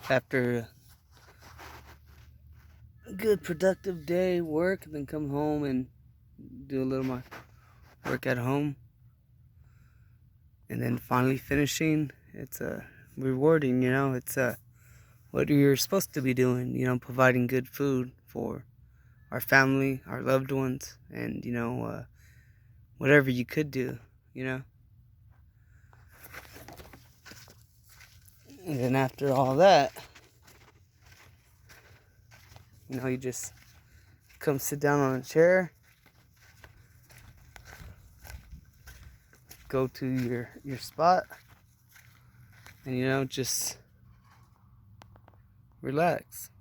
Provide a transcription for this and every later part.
after a good productive day work, and then come home and do a little more work at home, and then finally finishing. It's rewarding, it's what you're supposed to be doing, providing good food for our family, our loved ones, and whatever you could do, you know and then after all that, you just come sit down on a chair, go to your spot, and just relax.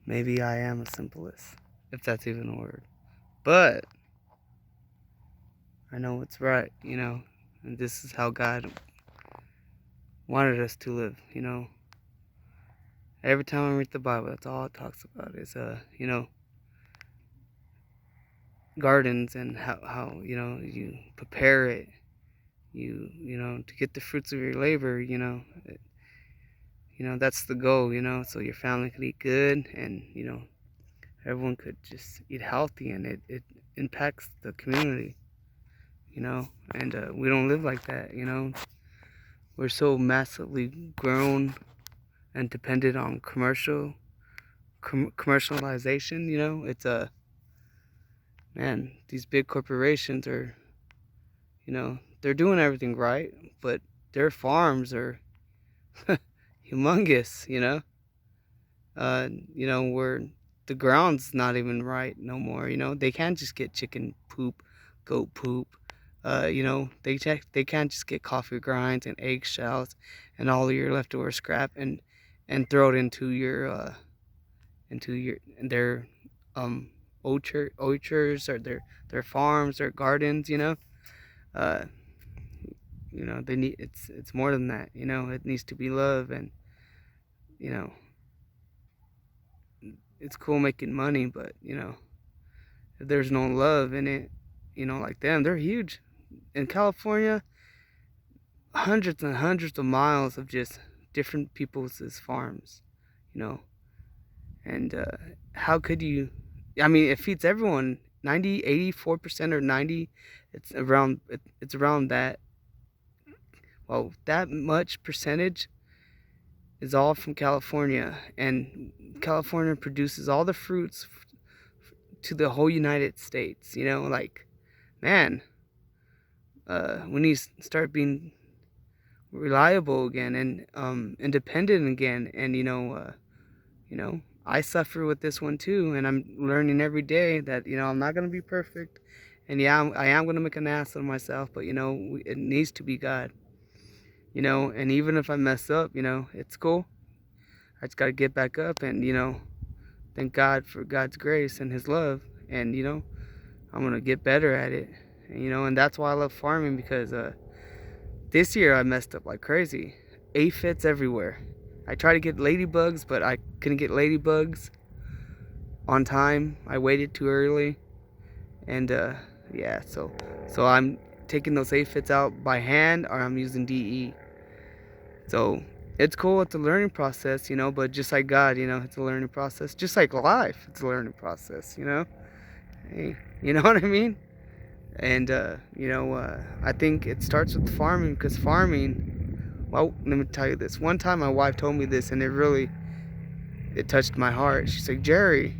Maybe I am a simplest, if that's even a word. But I know what's right, and this is how God wanted us to live. Every time I read the Bible, that's all it talks about is, gardens, and how you prepare it, to get the fruits of your labor, that's the goal, so your family could eat good, and, everyone could just eat healthy, and it impacts the community, and we don't live like that. We're so massively grown and dependent on commercialization. It's a man, these big corporations are, they're doing everything right, but their farms are humongous. Where the ground's not even right no more. They can't just get chicken poop, goat poop. They can't just get coffee grinds and eggshells and all of your leftover scrap, and throw it into their orchards, or their farms or gardens. Uh, they need, it's more than that. It needs to be love, and you know it's cool making money, but if there's no love in it, like them, they're huge in California. Hundreds and hundreds of miles of just different people's farms, you know and how could you, I mean, it feeds everyone. 84% or 90, it's around that. Well, that much percentage is all from California, and California produces all the fruits to the whole United States. Like, man, we need to start being reliable again, and independent again. And I suffer with this one too, and I'm learning every day that I'm not gonna be perfect, and yeah, I am gonna make an ass of myself, but it needs to be God. And even if I mess up, it's cool. I just gotta get back up, and thank God for God's grace and His love, and I'm gonna get better at it. And that's why I love farming, because this year I messed up like crazy. Aphids everywhere. I tried to get ladybugs, but I couldn't get ladybugs on time. I waited too early, and yeah, so I'm taking those aphids out by hand, or I'm using DE. So it's cool. It's a learning process, but just like God, it's a learning process. Just like life, it's a learning process. Hey, you know what I mean? And I think it starts with farming, because farming. Well, let me tell you this. One time, my wife told me this, and it touched my heart. She said, Jerry,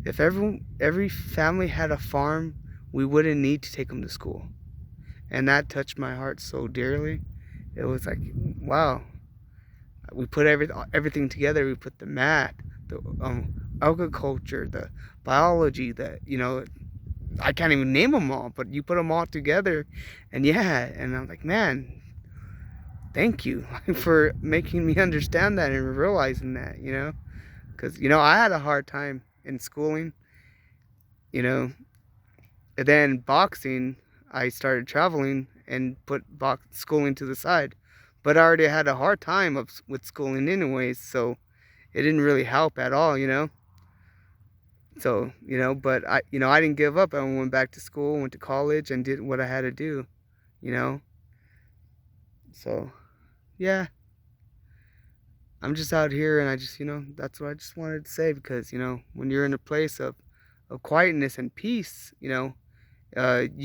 if every family had a farm, we wouldn't need to take them to school. And that touched my heart so dearly. It was like, wow. We put everything together. We put the math, the agriculture, the biology, I can't even name them all, but you put them all together, and yeah, and I'm like, man, thank you for making me understand that and realizing that, because I had a hard time in schooling, you know, and then boxing, I started traveling and put schooling to the side, but I already had a hard time with schooling anyways, so it didn't really help at all. So, but I didn't give up. I went back to school, went to college, and did what I had to do, you know. So, yeah, I'm just out here, and I just, that's what I just wanted to say, because, when you're in a place of quietness and peace, you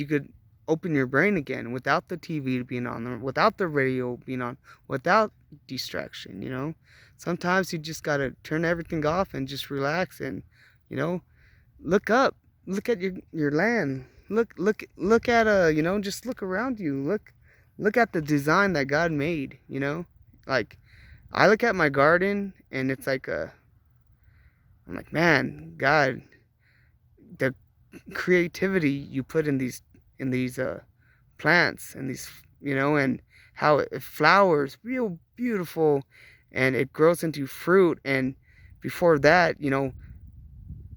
could open your brain again without the TV being on, without the radio being on, without distraction. Sometimes you just gotta turn everything off and just relax and, you know, look up, look at your land, look at just look around you, look at the design that God made. Like, I look at my garden and it's like I'm like, man, God, the creativity you put in these plants and these, and how it flowers real beautiful, and it grows into fruit. And before that,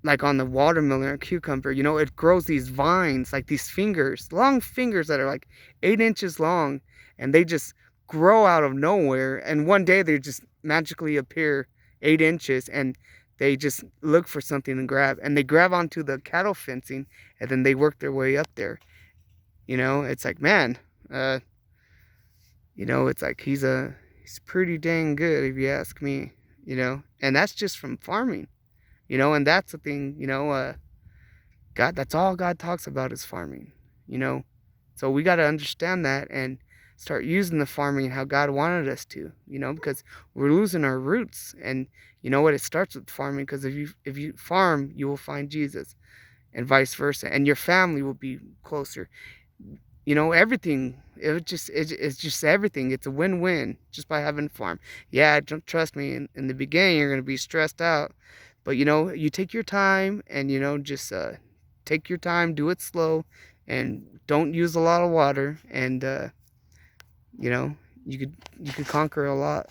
like on the watermelon or cucumber, it grows these vines, like these fingers, long fingers that are like 8 inches long, and they just grow out of nowhere. And one day they just magically appear 8 inches, and they just look for something to grab, and they grab onto the cattle fencing, and then they work their way up there. It's like, man, it's like he's pretty dang good if you ask me, and that's just from farming. And that's the thing, God, that's all God talks about is farming. So we got to understand that and start using the farming how God wanted us to, because we're losing our roots. And you know what? It starts with farming, because if you farm, you will find Jesus, and vice versa. And your family will be closer. Everything, it's just everything. It's a win-win just by having a farm. Yeah, don't trust me. In the beginning, you're going to be stressed out. But, you take your time and, just take your time, do it slow, and don't use a lot of water. And, you could conquer a lot.